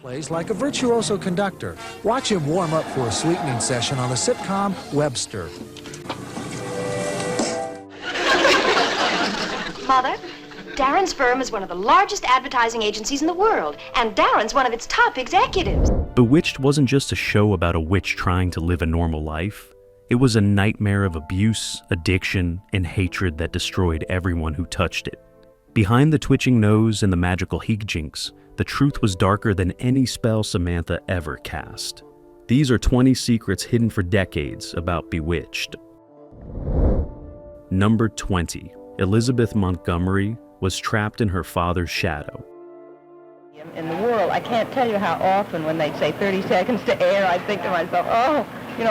Plays like a virtuoso conductor. Watch him warm up for a sweetening session on the sitcom Webster. Mother, Darrin's firm is one of the largest advertising agencies in the world, and Darrin's one of its top executives. Bewitched wasn't just a show about a witch trying to live a normal life. It was a nightmare of abuse, addiction, and hatred that destroyed everyone who touched it. Behind the twitching nose and the magical hijinks, the truth was darker than any spell Samantha ever cast. These are 20 secrets hidden for decades about Bewitched. Number 20. Elizabeth Montgomery was trapped in her father's shadow. In the world, I can't tell you how often when they'd say 30 seconds to air, I'd think to myself, oh,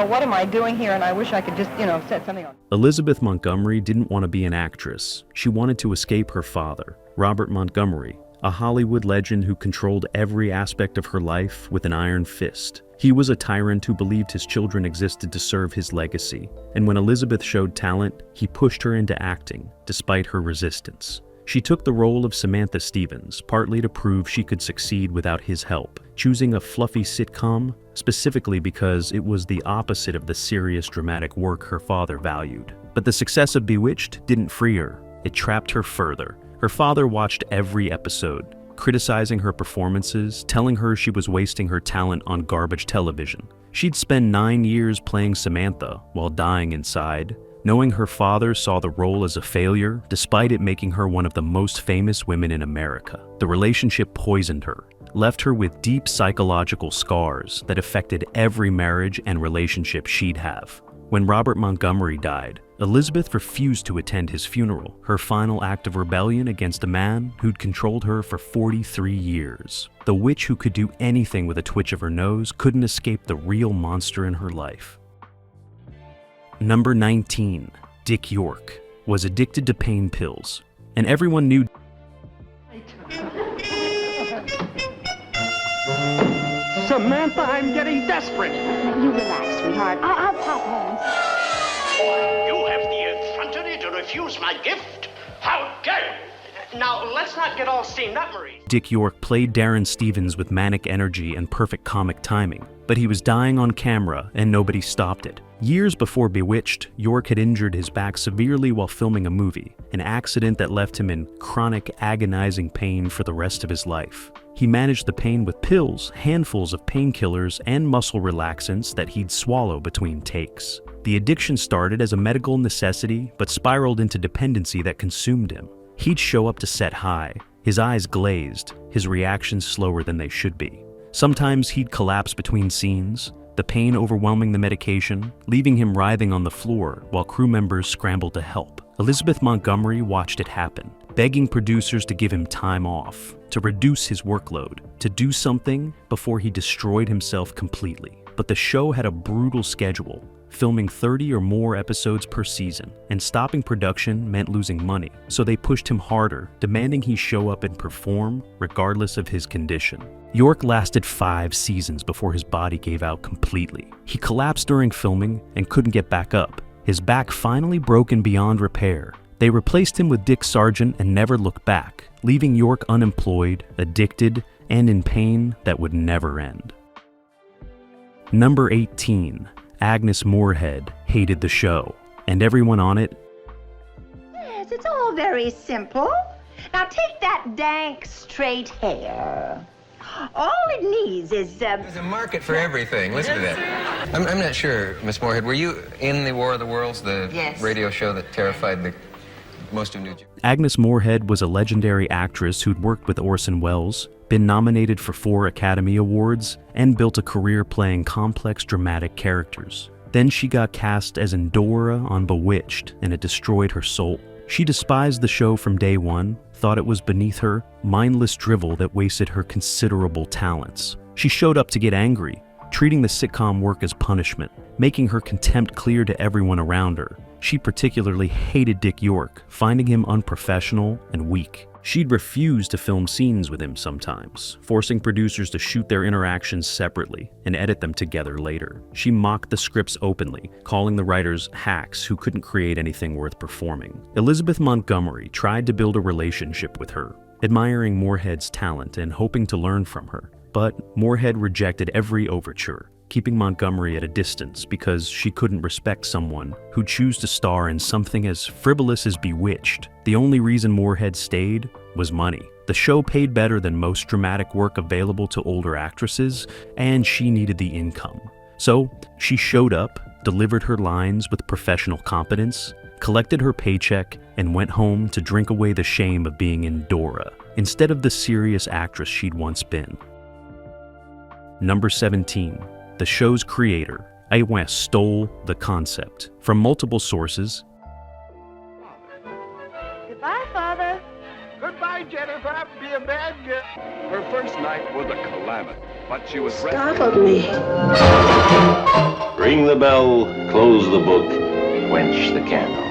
what am I doing here? And I wish I could just, set something on. Elizabeth Montgomery didn't want to be an actress. She wanted to escape her father, Robert Montgomery, a Hollywood legend who controlled every aspect of her life with an iron fist. He was a tyrant who believed his children existed to serve his legacy, and when Elizabeth showed talent, he pushed her into acting, despite her resistance. She took the role of Samantha Stevens, partly to prove she could succeed without his help, choosing a fluffy sitcom, specifically because it was the opposite of the serious dramatic work her father valued. But the success of Bewitched didn't free her, it trapped her further. Her father watched every episode, criticizing her performances, telling her she was wasting her talent on garbage television. She'd spend 9 years playing Samantha while dying inside, knowing her father saw the role as a failure, despite it making her one of the most famous women in America. The relationship poisoned her, left her with deep psychological scars that affected every marriage and relationship she'd have. When Robert Montgomery died, Elizabeth refused to attend his funeral, her final act of rebellion against a man who'd controlled her for 43 years. The witch who could do anything with a twitch of her nose couldn't escape the real monster in her life. Number 19. Dick York was addicted to pain pills, and everyone knew. Samantha, I'm getting desperate. You relax, sweetheart. I'll pop home. You have the effrontery to refuse my gift? How dare you! Now, let's not get all steamed up, Marie. Dick York played Darrin Stevens with manic energy and perfect comic timing, but he was dying on camera and nobody stopped it. Years before Bewitched, York had injured his back severely while filming a movie, an accident that left him in chronic, agonizing pain for the rest of his life. He managed the pain with pills, handfuls of painkillers, and muscle relaxants that he'd swallow between takes. The addiction started as a medical necessity, but spiraled into dependency that consumed him. He'd show up to set high, his eyes glazed, his reactions slower than they should be. Sometimes he'd collapse between scenes, the pain overwhelming the medication, leaving him writhing on the floor while crew members scrambled to help. Elizabeth Montgomery watched it happen, begging producers to give him time off, to reduce his workload, to do something before he destroyed himself completely. But the show had a brutal schedule, filming 30 or more episodes per season, and stopping production meant losing money, so they pushed him harder, demanding he show up and perform regardless of his condition. York lasted 5 seasons before his body gave out completely. He collapsed during filming and couldn't get back up. His back finally broken beyond repair. They replaced him with Dick Sargent and never looked back, leaving York unemployed, addicted, and in pain that would never end. Number 18. Agnes Moorehead hated the show, and everyone on it. Yes, it's all very simple. Now take that dank, straight hair. All it needs is, There's a market for everything. Listen to that. I'm not sure, Miss Moorehead, were you in the War of the Worlds, the Yes. radio show that terrified the most of New Jersey? Agnes Moorehead was a legendary actress who'd worked with Orson Welles, been nominated for 4 Academy Awards, and built a career playing complex dramatic characters. Then she got cast as Endora on Bewitched, and it destroyed her soul. She despised the show from day one, thought it was beneath her, mindless drivel that wasted her considerable talents. She showed up to get angry, treating the sitcom work as punishment, making her contempt clear to everyone around her. She particularly hated Dick York, finding him unprofessional and weak. She'd refuse to film scenes with him sometimes, forcing producers to shoot their interactions separately and edit them together later. She mocked the scripts openly, calling the writers hacks who couldn't create anything worth performing. Elizabeth Montgomery tried to build a relationship with her, admiring Moorehead's talent and hoping to learn from her. But Moorehead rejected every overture, keeping Montgomery at a distance because she couldn't respect someone who'd choose to star in something as frivolous as Bewitched. The only reason Moorehead stayed was money. The show paid better than most dramatic work available to older actresses, and she needed the income. So she showed up, delivered her lines with professional competence, collected her paycheck, and went home to drink away the shame of being in Dora, instead of the serious actress she'd once been. Number 17. The show's creator, Agnes, stole the concept from multiple sources. Goodbye, Father. Goodbye, Jennifer. Be a bad girl. Her first night was a calamity, but she was Startled me. Ring the bell, close the book, quench the candle.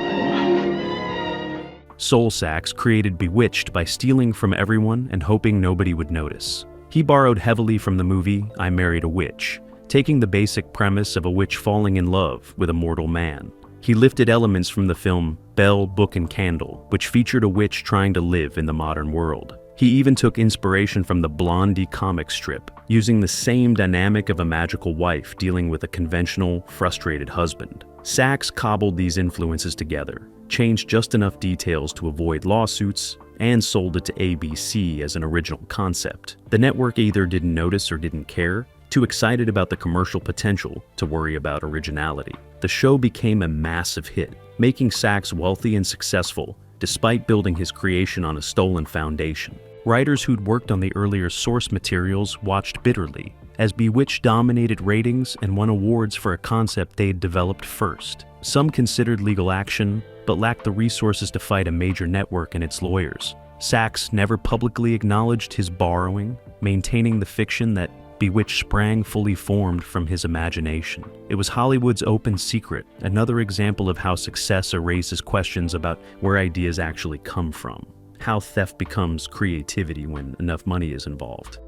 Soul Sachs created Bewitched by stealing from everyone and hoping nobody would notice. He borrowed heavily from the movie I Married a Witch, taking the basic premise of a witch falling in love with a mortal man. He lifted elements from the film Bell, Book and Candle, which featured a witch trying to live in the modern world. He even took inspiration from the Blondie comic strip, using the same dynamic of a magical wife dealing with a conventional, frustrated husband. Sachs cobbled these influences together, changed just enough details to avoid lawsuits, and sold it to ABC as an original concept. The network either didn't notice or didn't care, too excited about the commercial potential to worry about originality. The show became a massive hit, making Sachs wealthy and successful, despite building his creation on a stolen foundation. Writers who'd worked on the earlier source materials watched bitterly, as Bewitched dominated ratings and won awards for a concept they'd developed first. Some considered legal action, but lacked the resources to fight a major network and its lawyers. Sachs never publicly acknowledged his borrowing, maintaining the fiction that Bewitched sprang fully formed from his imagination. It was Hollywood's open secret, another example of how success erases questions about where ideas actually come from, how theft becomes creativity when enough money is involved.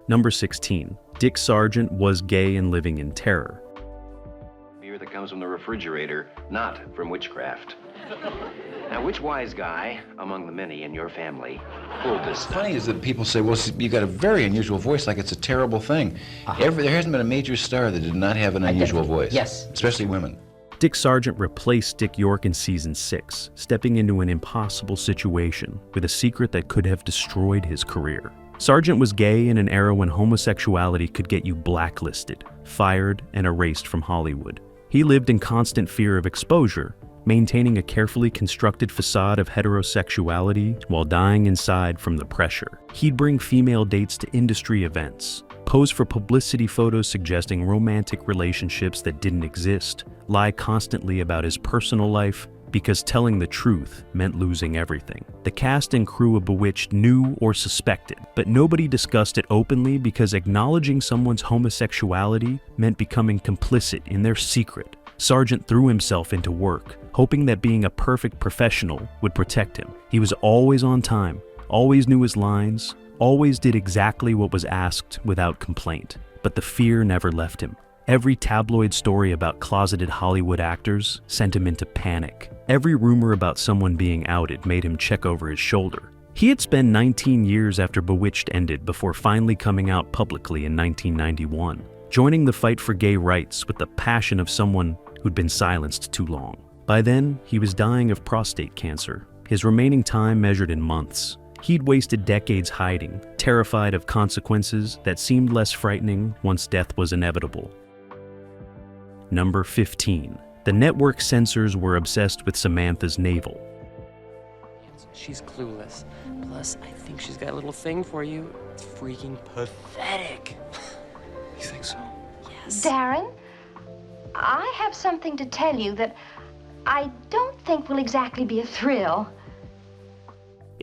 Number 16. Dick Sargent was gay and living in terror. Beer that comes from the refrigerator, not from witchcraft. Now, which wise guy among the many in your family pulled this stuff? Funny is that people say, well, you got a very unusual voice, like it's a terrible thing. There hasn't been a major star that did not have an unusual voice. Yes. Especially women. Dick Sargent replaced Dick York in season 6, stepping into an impossible situation with a secret that could have destroyed his career. Sargent was gay in an era when homosexuality could get you blacklisted, fired, and erased from Hollywood. He lived in constant fear of exposure, maintaining a carefully constructed facade of heterosexuality while dying inside from the pressure. He'd bring female dates to industry events, pose for publicity photos suggesting romantic relationships that didn't exist, lie constantly about his personal life because telling the truth meant losing everything. The cast and crew of Bewitched knew or suspected, but nobody discussed it openly because acknowledging someone's homosexuality meant becoming complicit in their secret. Sargent threw himself into work, hoping that being a perfect professional would protect him. He was always on time, always knew his lines, always did exactly what was asked without complaint. But the fear never left him. Every tabloid story about closeted Hollywood actors sent him into panic. Every rumor about someone being outed made him check over his shoulder. He had spent 19 years after Bewitched ended before finally coming out publicly in 1991, joining the fight for gay rights with the passion of someone who'd been silenced too long. By then, he was dying of prostate cancer, his remaining time measured in months. He'd wasted decades hiding, terrified of consequences that seemed less frightening once death was inevitable. Number 15. The network censors were obsessed with Samantha's navel. She's clueless. Plus, I think she's got a little thing for you. It's freaking pathetic. You think so? Yes. Darrin, I have something to tell you that I don't think will exactly be a thrill.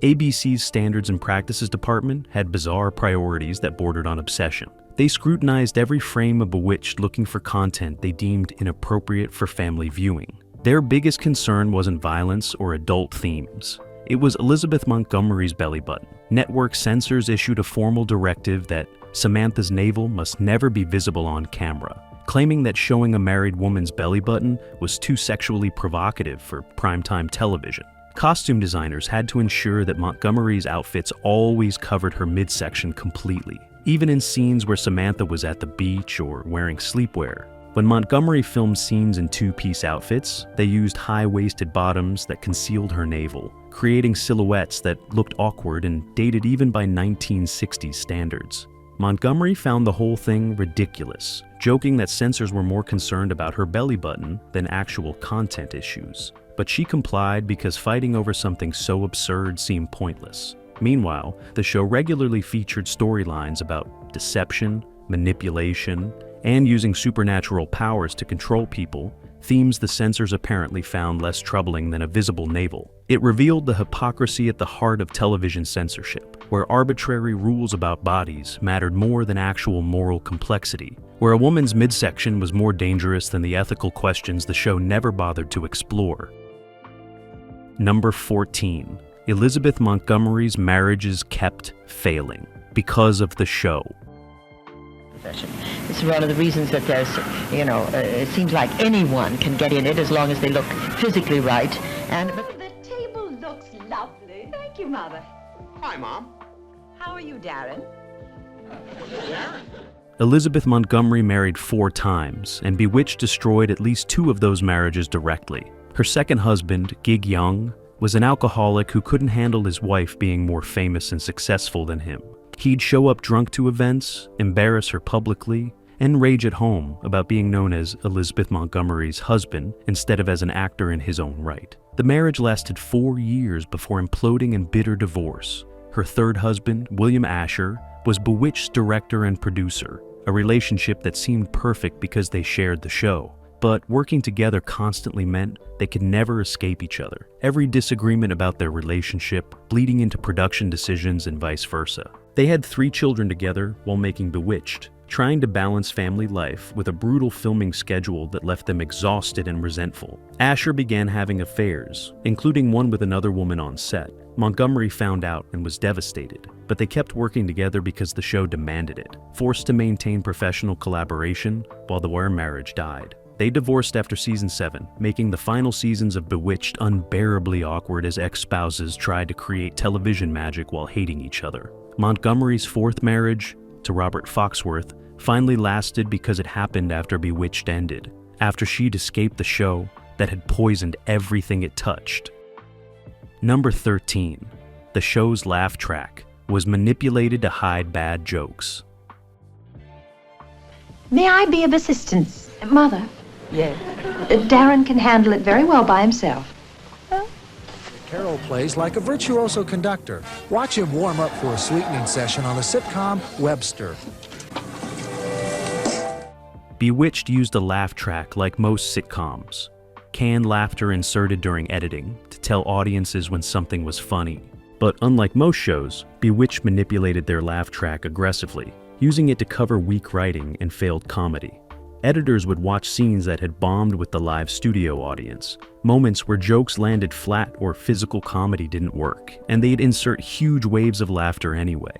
ABC's Standards and Practices Department had bizarre priorities that bordered on obsession. They scrutinized every frame of Bewitched looking for content they deemed inappropriate for family viewing. Their biggest concern wasn't violence or adult themes. It was Elizabeth Montgomery's belly button. Network censors issued a formal directive that Samantha's navel must never be visible on camera, claiming that showing a married woman's belly button was too sexually provocative for primetime television. Costume designers had to ensure that Montgomery's outfits always covered her midsection completely. even in scenes where Samantha was at the beach or wearing sleepwear. When Montgomery filmed scenes in two-piece outfits, they used high-waisted bottoms that concealed her navel, creating silhouettes that looked awkward and dated even by 1960s standards. Montgomery found the whole thing ridiculous, joking that censors were more concerned about her belly button than actual content issues. But she complied because fighting over something so absurd seemed pointless. Meanwhile, the show regularly featured storylines about deception, manipulation, and using supernatural powers to control people, themes the censors apparently found less troubling than a visible navel. It revealed the hypocrisy at the heart of television censorship, where arbitrary rules about bodies mattered more than actual moral complexity, where a woman's midsection was more dangerous than the ethical questions the show never bothered to explore. Number 14. Elizabeth Montgomery's marriages kept failing because of the show. It's one of the reasons that there's, it seems like anyone can get in it as long as they look physically right. But The table looks lovely. Thank you, Mother. Hi, Mom. How are you, Darrin? Elizabeth Montgomery married 4 times, and Bewitched destroyed at least 2 of those marriages directly. Her second husband, Gig Young, was an alcoholic who couldn't handle his wife being more famous and successful than him. He'd show up drunk to events, embarrass her publicly, and rage at home about being known as Elizabeth Montgomery's husband instead of as an actor in his own right. The marriage lasted 4 years before imploding in bitter divorce. Her third husband, William Asher, was Bewitched's director and producer, a relationship that seemed perfect because they shared the show. But working together constantly meant they could never escape each other. Every disagreement about their relationship bleeding into production decisions and vice versa. They had 3 children together while making Bewitched, trying to balance family life with a brutal filming schedule that left them exhausted and resentful. Asher began having affairs, including one with another woman on set. Montgomery found out and was devastated, but they kept working together because the show demanded it, forced to maintain professional collaboration while their marriage died. They divorced after season 7, making the final seasons of Bewitched unbearably awkward as ex-spouses tried to create television magic while hating each other. Montgomery's 4th marriage, to Robert Foxworth, finally lasted because it happened after Bewitched ended, after she'd escaped the show that had poisoned everything it touched. Number 13. The show's laugh track was manipulated to hide bad jokes. May I be of assistance? Mother, yes. Darrin can handle it very well by himself. Carol plays like a virtuoso conductor. Watch him warm up for a sweetening session on the sitcom Webster. Bewitched used a laugh track like most sitcoms. Canned laughter inserted during editing to tell audiences when something was funny. But unlike most shows, Bewitched manipulated their laugh track aggressively, using it to cover weak writing and failed comedy. Editors would watch scenes that had bombed with the live studio audience, moments where jokes landed flat or physical comedy didn't work, and they'd insert huge waves of laughter anyway.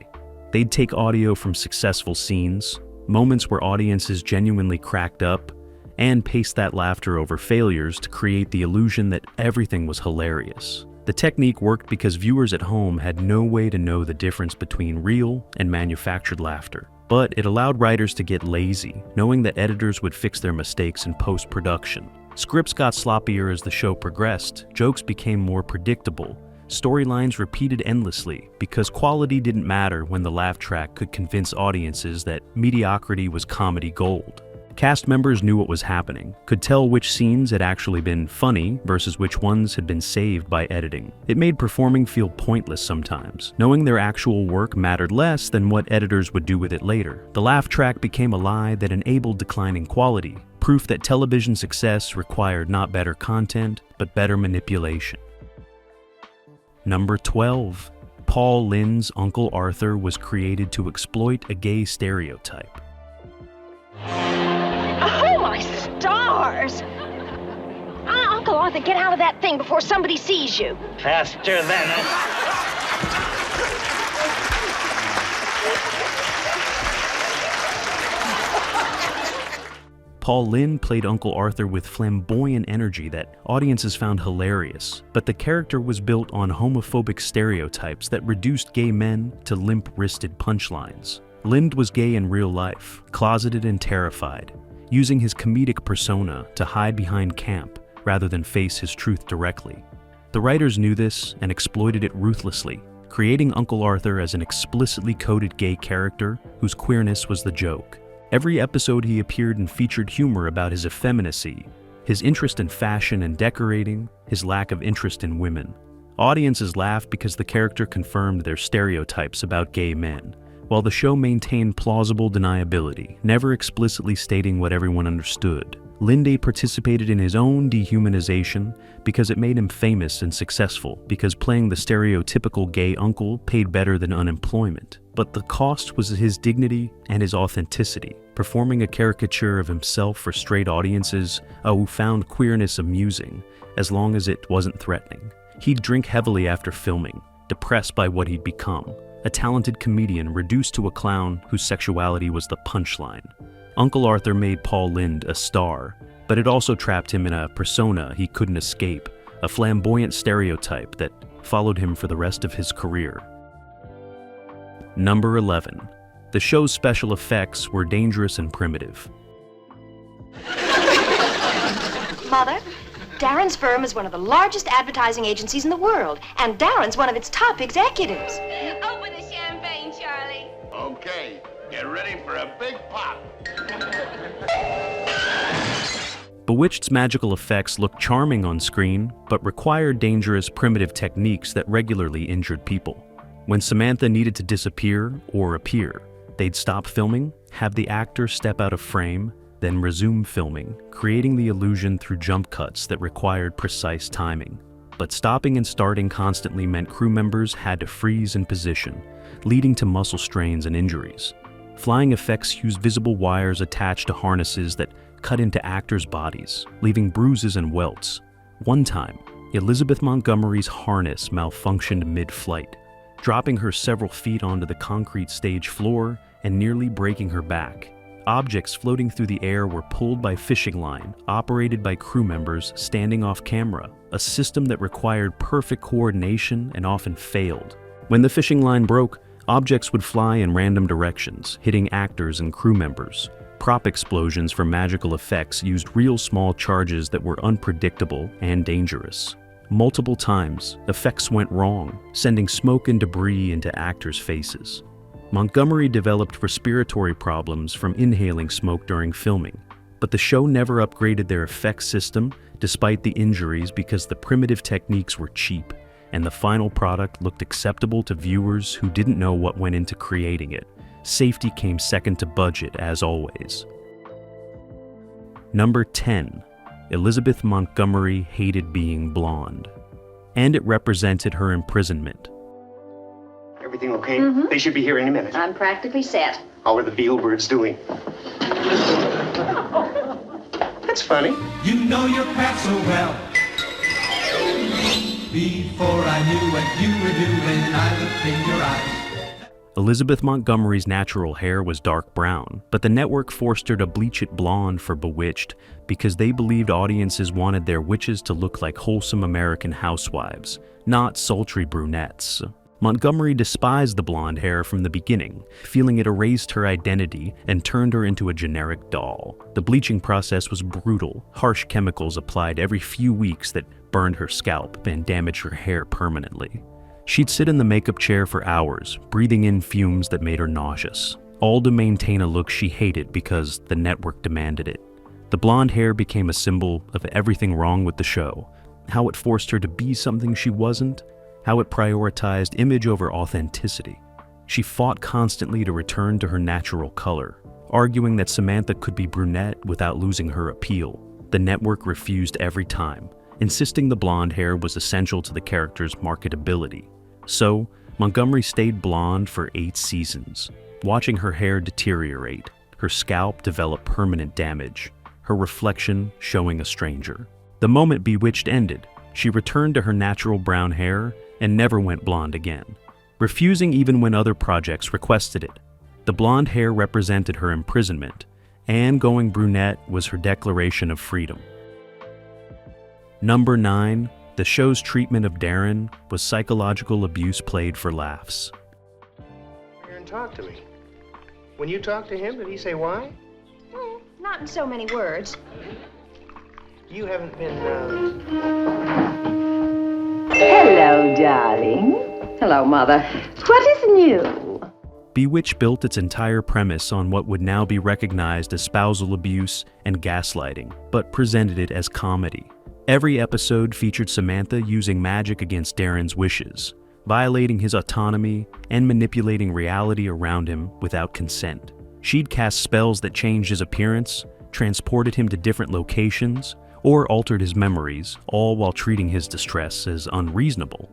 They'd take audio from successful scenes, moments where audiences genuinely cracked up, and paste that laughter over failures to create the illusion that everything was hilarious. The technique worked because viewers at home had no way to know the difference between real and manufactured laughter. But it allowed writers to get lazy, knowing that editors would fix their mistakes in post-production. Scripts got sloppier as the show progressed, jokes became more predictable, storylines repeated endlessly because quality didn't matter when the laugh track could convince audiences that mediocrity was comedy gold. Cast members knew what was happening, could tell which scenes had actually been funny versus which ones had been saved by editing. It made performing feel pointless sometimes, knowing their actual work mattered less than what editors would do with it later. The laugh track became a lie that enabled declining quality, proof that television success required not better content, but better manipulation. Number 12. Paul Lynde's Uncle Arthur was created to exploit a gay stereotype. Oh, my stars! Uncle Arthur, get out of that thing before somebody sees you. Faster than it. Paul Lynde played Uncle Arthur with flamboyant energy that audiences found hilarious, but the character was built on homophobic stereotypes that reduced gay men to limp-wristed punchlines. Lynde was gay in real life, closeted and terrified, using his comedic persona to hide behind camp rather than face his truth directly. The writers knew this and exploited it ruthlessly, creating Uncle Arthur as an explicitly coded gay character whose queerness was the joke. Every episode he appeared in featured humor about his effeminacy, his interest in fashion and decorating, his lack of interest in women. Audiences laughed because the character confirmed their stereotypes about gay men, while the show maintained plausible deniability, never explicitly stating what everyone understood. Lynde participated in his own dehumanization because it made him famous and successful, because playing the stereotypical gay uncle paid better than unemployment. But the cost was his dignity and his authenticity, performing a caricature of himself for straight audiences who found queerness amusing, as long as it wasn't threatening. He'd drink heavily after filming, depressed by what he'd become, a talented comedian reduced to a clown whose sexuality was the punchline. Uncle Arthur made Paul Lynde a star, but it also trapped him in a persona he couldn't escape, a flamboyant stereotype that followed him for the rest of his career. Number 11. The show's special effects were dangerous and primitive. Mother, Darrin's firm is one of the largest advertising agencies in the world, and Darrin's one of its top executives. Open the champagne, Charlie. Okay, get ready for a big pop. Bewitched's magical effects looked charming on screen, but required dangerous, primitive techniques that regularly injured people. When Samantha needed to disappear or appear, they'd stop filming, have the actor step out of frame, then resume filming, creating the illusion through jump cuts that required precise timing. But stopping and starting constantly meant crew members had to freeze in position, leading to muscle strains and injuries. Flying effects used visible wires attached to harnesses that cut into actors' bodies, leaving bruises and welts. One time, Elizabeth Montgomery's harness malfunctioned mid-flight, dropping her several feet onto the concrete stage floor and nearly breaking her back. Objects floating through the air were pulled by fishing line, operated by crew members standing off camera, a system that required perfect coordination and often failed. When the fishing line broke, objects would fly in random directions, hitting actors and crew members. Prop explosions for magical effects used real small charges that were unpredictable and dangerous. Multiple times, effects went wrong, sending smoke and debris into actors' faces. Montgomery developed respiratory problems from inhaling smoke during filming, but the show never upgraded their effects system despite the injuries because the primitive techniques were cheap, and the final product looked acceptable to viewers who didn't know what went into creating it. Safety came second to budget, as always. Number 10. Elizabeth Montgomery hated being blonde, and it represented her imprisonment. Everything okay? They should be here any minute. I'm practically set. How are the Beelbirds doing? That's funny. You know your craft so well. Before I knew what you were doing, I looked in your eyes. Elizabeth Montgomery's natural hair was dark brown, but the network forced her to bleach it blonde for Bewitched because they believed audiences wanted their witches to look like wholesome American housewives, not sultry brunettes. Montgomery despised the blonde hair from the beginning, feeling it erased her identity and turned her into a generic doll. The bleaching process was brutal, harsh chemicals applied every few weeks that burned her scalp and damaged her hair permanently. She'd sit in the makeup chair for hours, breathing in fumes that made her nauseous, all to maintain a look she hated because the network demanded it. The blonde hair became a symbol of everything wrong with the show, how it forced her to be something she wasn't, how it prioritized image over authenticity. She fought constantly to return to her natural color, arguing that Samantha could be brunette without losing her appeal. The network refused every time, insisting the blonde hair was essential to the character's marketability. So, Montgomery stayed blonde for 8 seasons, watching her hair deteriorate, her scalp develop permanent damage, her reflection showing a stranger. The moment Bewitched ended, she returned to her natural brown hair and never went blonde again, refusing even when other projects requested it. The blonde hair represented her imprisonment, and going brunette was her declaration of freedom. Number 9. The show's treatment of Darrin was psychological abuse played for laughs. Here and talk to me. When you talked to him, did he say why? Not in so many words. You haven't been, Hello, darling. Hello, Mother. What is new? Bewitched built its entire premise on what would now be recognized as spousal abuse and gaslighting, but presented it as comedy. Every episode featured Samantha using magic against Darrin's wishes, violating his autonomy and manipulating reality around him without consent. She'd cast spells that changed his appearance, transported him to different locations, or altered his memories, all while treating his distress as unreasonable.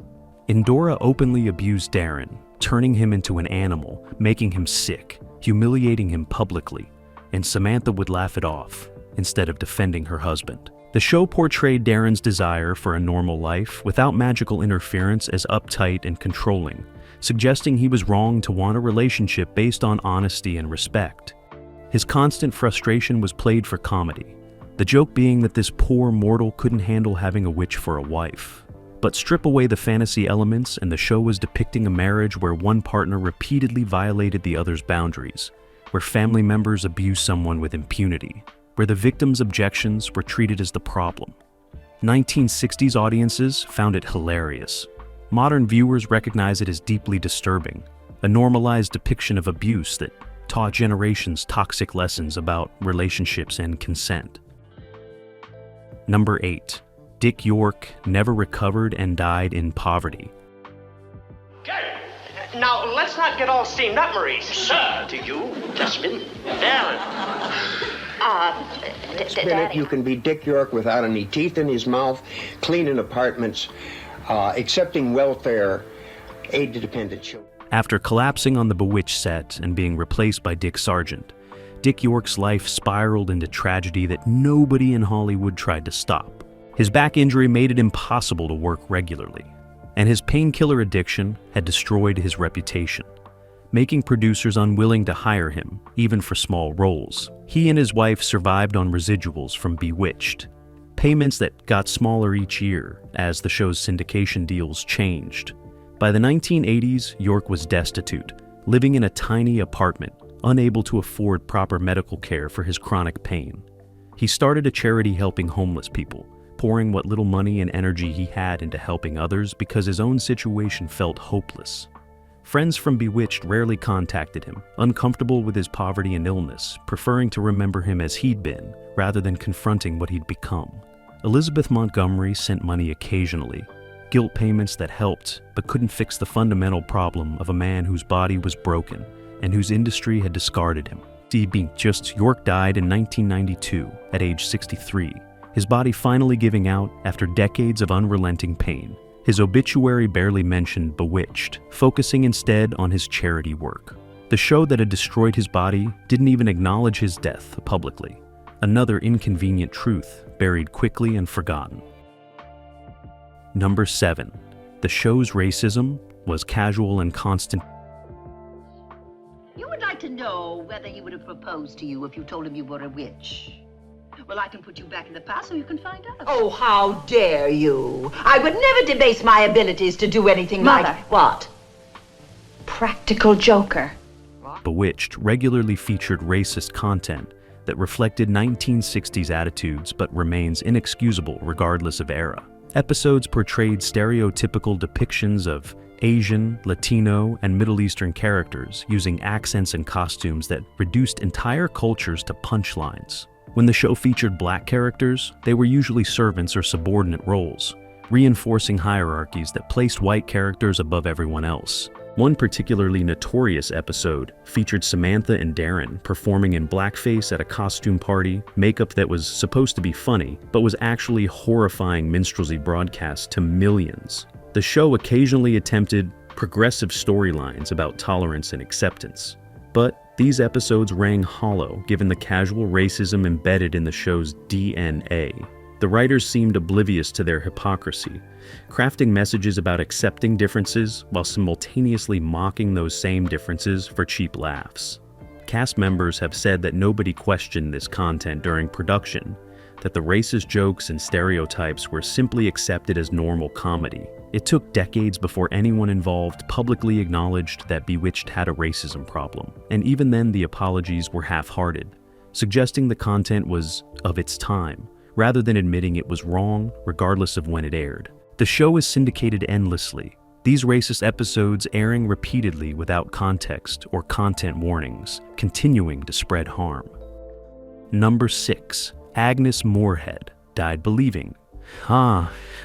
Endora openly abused Darrin, turning him into an animal, making him sick, humiliating him publicly, and Samantha would laugh it off instead of defending her husband. The show portrayed Darrin's desire for a normal life without magical interference as uptight and controlling, suggesting he was wrong to want a relationship based on honesty and respect. His constant frustration was played for comedy, the joke being that this poor mortal couldn't handle having a witch for a wife. But strip away the fantasy elements and the show was depicting a marriage where one partner repeatedly violated the other's boundaries, where family members abused someone with impunity, where the victim's objections were treated as the problem. 1960s audiences found it hilarious. Modern viewers recognize it as deeply disturbing, a normalized depiction of abuse that taught generations toxic lessons about relationships and consent. Number 8. Dick York never recovered and died in poverty. Okay. Now, let's not get all steamed up, Maurice. Sir, to you, Desmond. Darrin. Minute, you can be Dick York without any teeth in his mouth, cleaning apartments, accepting welfare, aid to dependent children. After collapsing on the Bewitched set and being replaced by Dick Sargent, Dick York's life spiraled into tragedy that nobody in Hollywood tried to stop. His back injury made it impossible to work regularly, and his painkiller addiction had destroyed his reputation, making producers unwilling to hire him, even for small roles. He and his wife survived on residuals from Bewitched, payments that got smaller each year as the show's syndication deals changed. By the 1980s, York was destitute, living in a tiny apartment, unable to afford proper medical care for his chronic pain. He started a charity helping homeless people, pouring what little money and energy he had into helping others because his own situation felt hopeless. Friends from Bewitched rarely contacted him, uncomfortable with his poverty and illness, preferring to remember him as he'd been, rather than confronting what he'd become. Elizabeth Montgomery sent money occasionally, guilt payments that helped but couldn't fix the fundamental problem of a man whose body was broken and whose industry had discarded him. York died in 1992 at age 63, his body finally giving out after decades of unrelenting pain. His obituary barely mentioned Bewitched, focusing instead on his charity work. The show that had destroyed his body didn't even acknowledge his death publicly, another inconvenient truth buried quickly and forgotten. Number 7. The show's racism was casual and constant. You would like to know whether he would have proposed to you if you told him you were a witch. Well, I can put you back in the past so you can find out. Oh, how dare you! I would never debase my abilities to do anything Mother. like... What? Practical joker. Bewitched regularly featured racist content that reflected 1960s attitudes but remains inexcusable regardless of era. Episodes portrayed stereotypical depictions of Asian, Latino, and Middle Eastern characters using accents and costumes that reduced entire cultures to punchlines. When the show featured black characters, they were usually servants or subordinate roles, reinforcing hierarchies that placed white characters above everyone else. One particularly notorious episode featured Samantha and Darrin performing in blackface at a costume party, makeup that was supposed to be funny, but was actually horrifying minstrelsy broadcast to millions. The show occasionally attempted progressive storylines about tolerance and acceptance, but these episodes rang hollow given the casual racism embedded in the show's DNA. The writers seemed oblivious to their hypocrisy, crafting messages about accepting differences while simultaneously mocking those same differences for cheap laughs. Cast members have said that nobody questioned this content during production, that the racist jokes and stereotypes were simply accepted as normal comedy. It took decades before anyone involved publicly acknowledged that Bewitched had a racism problem, and even then the apologies were half-hearted, suggesting the content was of its time, rather than admitting it was wrong regardless of when it aired. The show is syndicated endlessly, these racist episodes airing repeatedly without context or content warnings, continuing to spread harm. Number 6. Agnes Moorehead died believing.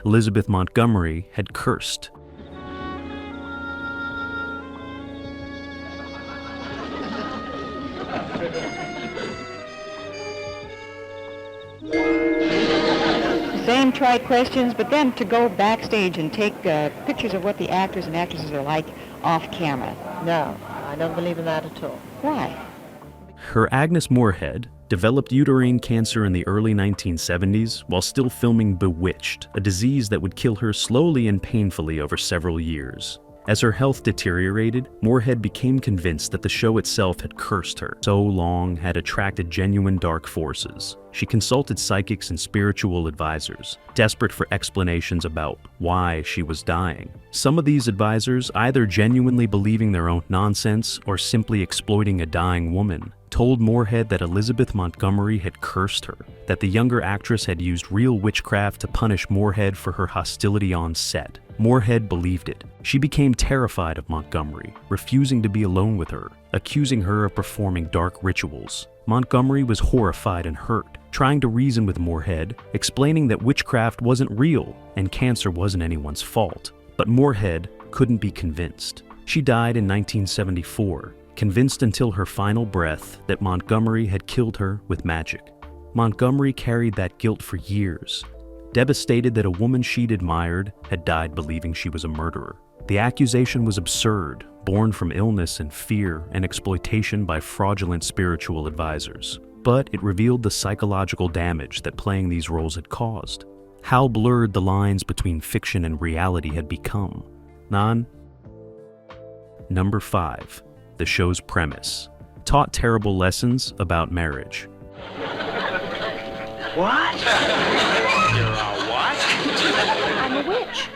Elizabeth Montgomery had cursed. Same trite questions, but then to go backstage and take pictures of what the actors and actresses are like off camera. No, I don't believe in that at all. Why? Her Agnes Moorehead developed uterine cancer in the early 1970s while still filming Bewitched, a disease that would kill her slowly and painfully over several years. As her health deteriorated, Moorehead became convinced that the show itself had cursed her. So long had attracted genuine dark forces. She consulted psychics and spiritual advisors, desperate for explanations about why she was dying. Some of these advisors, either genuinely believing their own nonsense or simply exploiting a dying woman, told Moorehead that Elizabeth Montgomery had cursed her, that the younger actress had used real witchcraft to punish Moorehead for her hostility on set. Moorehead believed it. She became terrified of Montgomery, refusing to be alone with her, accusing her of performing dark rituals. Montgomery was horrified and hurt, trying to reason with Moorehead, explaining that witchcraft wasn't real and cancer wasn't anyone's fault. But Moorehead couldn't be convinced. She died in 1974, convinced until her final breath that Montgomery had killed her with magic. Montgomery carried that guilt for years, devastated that a woman she'd admired had died believing she was a murderer. The accusation was absurd, born from illness and fear and exploitation by fraudulent spiritual advisors. But it revealed the psychological damage that playing these roles had caused. How blurred the lines between fiction and reality had become. Number 5. The show's premise taught terrible lessons about marriage. What? You're a what? I'm a witch.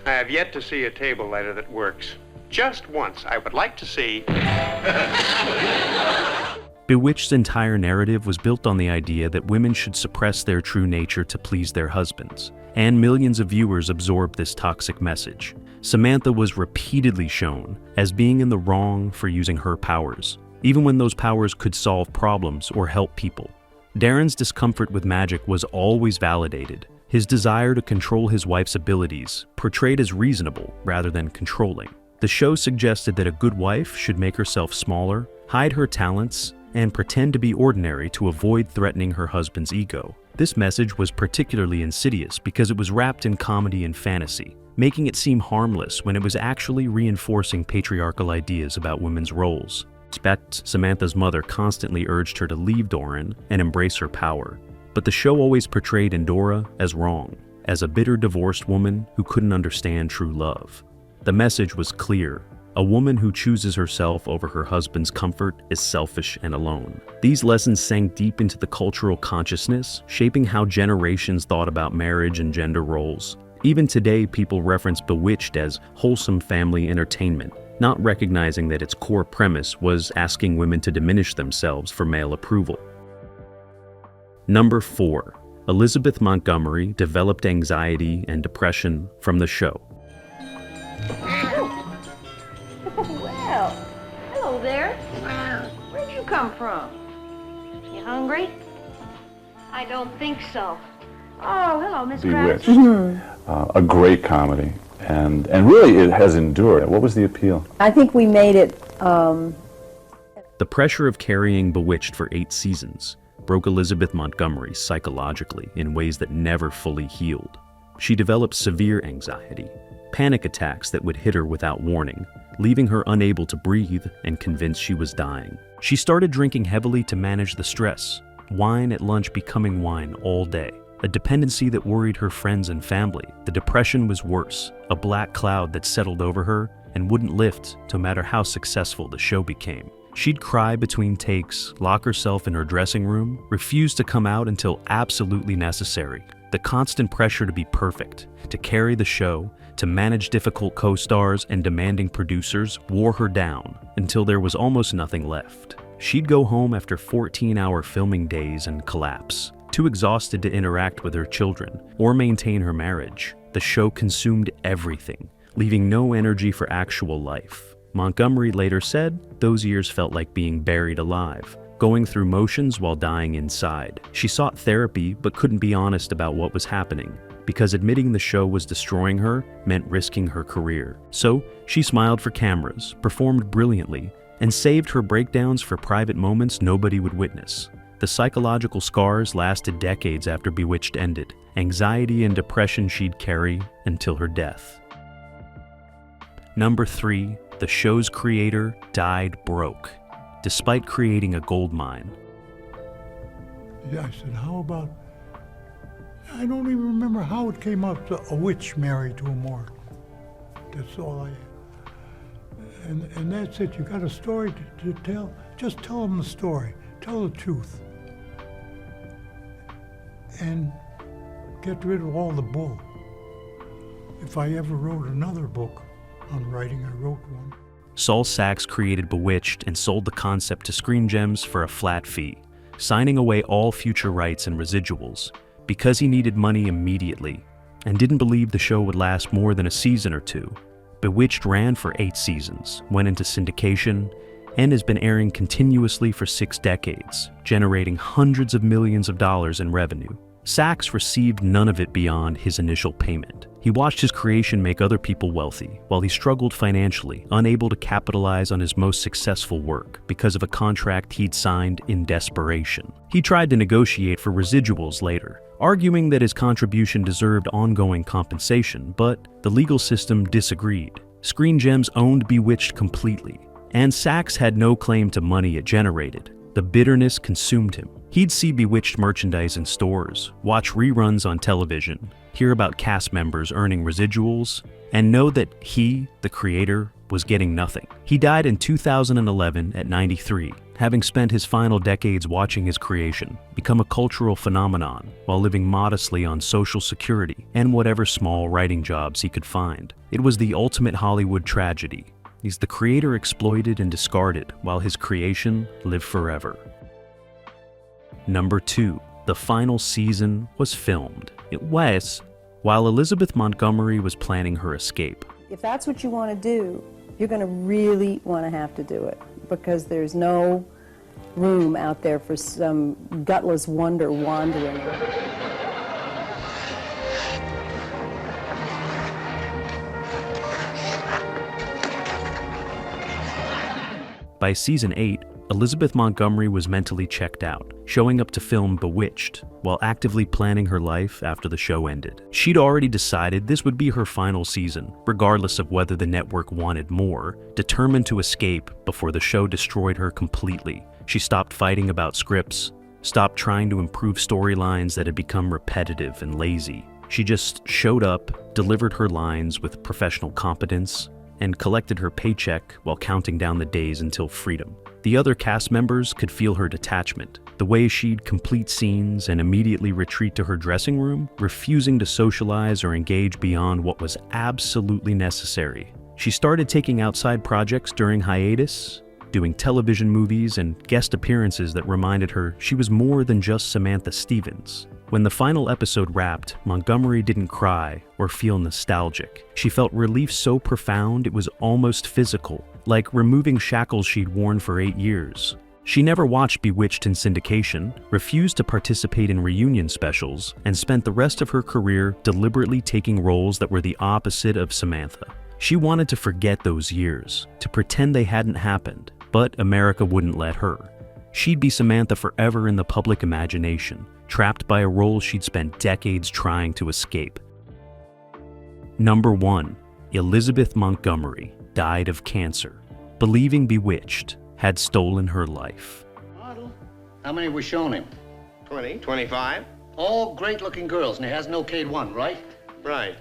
I have yet to see a table lighter that works. Just once, I would like to see. Bewitched's entire narrative was built on the idea that women should suppress their true nature to please their husbands, and millions of viewers absorbed this toxic message. Samantha was repeatedly shown as being in the wrong for using her powers, even when those powers could solve problems or help people. Darrin's discomfort with magic was always validated. His desire to control his wife's abilities, portrayed as reasonable rather than controlling. The show suggested that a good wife should make herself smaller, hide her talents, and pretend to be ordinary to avoid threatening her husband's ego. This message was particularly insidious because it was wrapped in comedy and fantasy, making it seem harmless when it was actually reinforcing patriarchal ideas about women's roles. Samantha's mother constantly urged her to leave Darrin and embrace her power, but the show always portrayed Endora as wrong, as a bitter divorced woman who couldn't understand true love. The message was clear. A woman who chooses herself over her husband's comfort is selfish and alone. These lessons sank deep into the cultural consciousness, shaping how generations thought about marriage and gender roles. Even today, people reference Bewitched as wholesome family entertainment, not recognizing that its core premise was asking women to diminish themselves for male approval. Number 4. Elizabeth Montgomery developed anxiety and depression from the show. Well, hello there. Where'd you come from? You hungry? I don't think so. Oh, hello, Miss Bewitched. Kravitz. A great comedy. And really it has endured. What was the appeal? I think we made it... The pressure of carrying Bewitched for 8 seasons broke Elizabeth Montgomery psychologically in ways that never fully healed. She developed severe anxiety, panic attacks that would hit her without warning, leaving her unable to breathe and convinced she was dying. She started drinking heavily to manage the stress, wine at lunch becoming wine all day, a dependency that worried her friends and family. The depression was worse, a black cloud that settled over her and wouldn't lift no matter how successful the show became. She'd cry between takes, lock herself in her dressing room, refuse to come out until absolutely necessary. The constant pressure to be perfect, to carry the show, to manage difficult co-stars and demanding producers wore her down until there was almost nothing left. She'd go home after 14-hour filming days and collapse, too exhausted to interact with her children or maintain her marriage. The show consumed everything, leaving no energy for actual life. Montgomery later said those years felt like being buried alive, going through motions while dying inside. She sought therapy but couldn't be honest about what was happening, because admitting the show was destroying her meant risking her career. So she smiled for cameras, performed brilliantly, and saved her breakdowns for private moments nobody would witness. The psychological scars lasted decades after Bewitched ended, anxiety and depression she'd carry until her death. Number 3, the show's creator died broke, despite creating a gold mine. Yeah, I said, how about, I don't even remember how it came up to a witch married to a mortal. That's all I had. And that's it. You got a story to tell, just tell them the story. Tell the truth. And get rid of all the bull. If I ever wrote another book on writing, I wrote one. Saul Sachs created Bewitched and sold the concept to Screen Gems for a flat fee, signing away all future rights and residuals, because he needed money immediately and didn't believe the show would last more than a season or two. Bewitched ran for 8 seasons, went into syndication, and has been airing continuously for 6 decades, generating hundreds of millions of dollars in revenue. Sachs received none of it beyond his initial payment. He watched his creation make other people wealthy, while he struggled financially, unable to capitalize on his most successful work because of a contract he'd signed in desperation. He tried to negotiate for residuals later, arguing that his contribution deserved ongoing compensation, but the legal system disagreed. Screen Gems owned Bewitched completely, and Sachs had no claim to money it generated. The bitterness consumed him. He'd see Bewitched merchandise in stores, watch reruns on television, hear about cast members earning residuals, and know that he, the creator, was getting nothing. He died in 2011 at 93, having spent his final decades watching his creation become a cultural phenomenon while living modestly on Social Security and whatever small writing jobs he could find. It was the ultimate Hollywood tragedy. He's the creator exploited and discarded while his creation lived forever. Number 2, the final season was filmed. It was while Elizabeth Montgomery was planning her escape. If that's what you want to do, you're going to really want to have to do it, because there's no room out there for some gutless wonder wandering. By season 8, Elizabeth Montgomery was mentally checked out, showing up to film Bewitched while actively planning her life after the show ended. She'd already decided this would be her final season, regardless of whether the network wanted more, determined to escape before the show destroyed her completely. She stopped fighting about scripts, stopped trying to improve storylines that had become repetitive and lazy. She just showed up, delivered her lines with professional competence, and collected her paycheck while counting down the days until freedom. The other cast members could feel her detachment, the way she'd complete scenes and immediately retreat to her dressing room, refusing to socialize or engage beyond what was absolutely necessary. She started taking outside projects during hiatus, doing television movies and guest appearances that reminded her she was more than just Samantha Stevens. When the final episode wrapped, Montgomery didn't cry or feel nostalgic. She felt relief so profound it was almost physical, like removing shackles she'd worn for 8 years. She never watched Bewitched in syndication, refused to participate in reunion specials, and spent the rest of her career deliberately taking roles that were the opposite of Samantha. She wanted to forget those years, to pretend they hadn't happened, but America wouldn't let her. She'd be Samantha forever in the public imagination, trapped by a role she'd spent decades trying to escape. Number 1, Elizabeth Montgomery died of cancer, believing Bewitched had stolen her life. How many were shown him? 20, 25. All great-looking girls, and he hasn't okayed one, right? Right.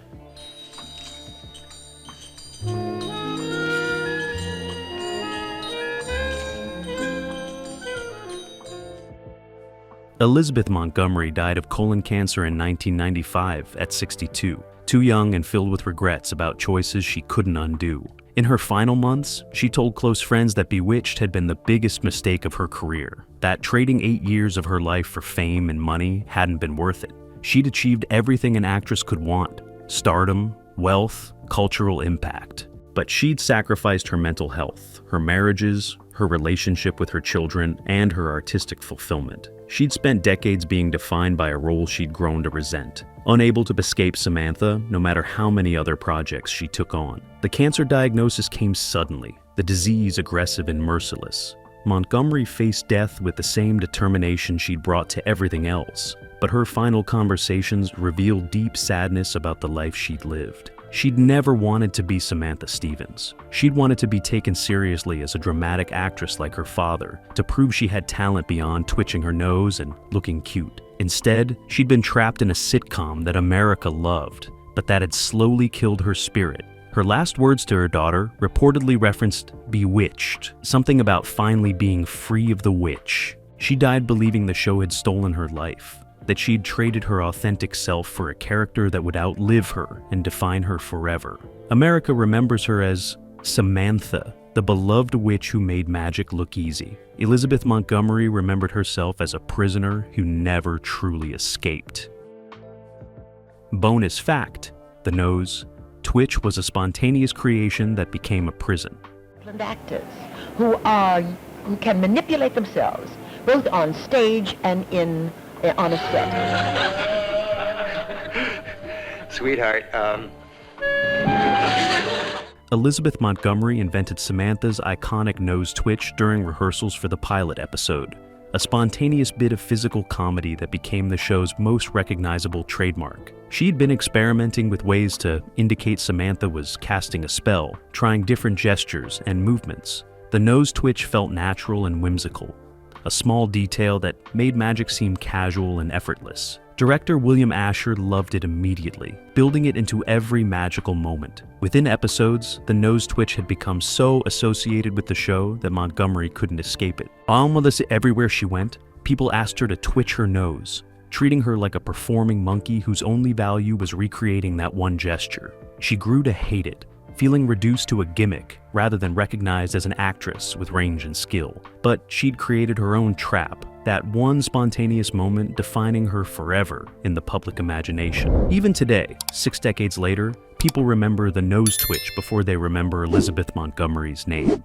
Elizabeth Montgomery died of colon cancer in 1995 at 62, too young and filled with regrets about choices she couldn't undo. In her final months, she told close friends that Bewitched had been the biggest mistake of her career, that trading 8 years of her life for fame and money hadn't been worth it. She'd achieved everything an actress could want: stardom, wealth, cultural impact. But she'd sacrificed her mental health, her marriages, her relationship with her children, and her artistic fulfillment. She'd spent decades being defined by a role she'd grown to resent, unable to escape Samantha no matter how many other projects she took on. The cancer diagnosis came suddenly, the disease aggressive and merciless. Montgomery faced death with the same determination she'd brought to everything else, but her final conversations revealed deep sadness about the life she'd lived. She'd never wanted to be Samantha Stevens. She'd wanted to be taken seriously as a dramatic actress like her father, to prove she had talent beyond twitching her nose and looking cute. Instead, she'd been trapped in a sitcom that America loved, but that had slowly killed her spirit. Her last words to her daughter reportedly referenced bewitched, something about finally being free of the witch. She died believing the show had stolen her life, that she'd traded her authentic self for a character that would outlive her and define her forever. America remembers her as Samantha, the beloved witch who made magic look easy. Elizabeth Montgomery remembered herself as a prisoner who never truly escaped. Bonus fact: the nose. Twitch was a spontaneous creation that became a prison. Actors who can manipulate themselves, both on stage and on a set. Sweetheart, Elizabeth Montgomery invented Samantha's iconic nose twitch during rehearsals for the pilot episode, a spontaneous bit of physical comedy that became the show's most recognizable trademark. She'd been experimenting with ways to indicate Samantha was casting a spell, trying different gestures and movements. The nose twitch felt natural and whimsical, a small detail that made magic seem casual and effortless. Director William Asher loved it immediately, building it into every magical moment. Within episodes, the nose twitch had become so associated with the show that Montgomery couldn't escape it. Almost everywhere she went, people asked her to twitch her nose, treating her like a performing monkey whose only value was recreating that one gesture. She grew to hate it, feeling reduced to a gimmick rather than recognized as an actress with range and skill. But she'd created her own trap, that one spontaneous moment defining her forever in the public imagination. Even today, 6 decades later, people remember the nose twitch before they remember Elizabeth Montgomery's name.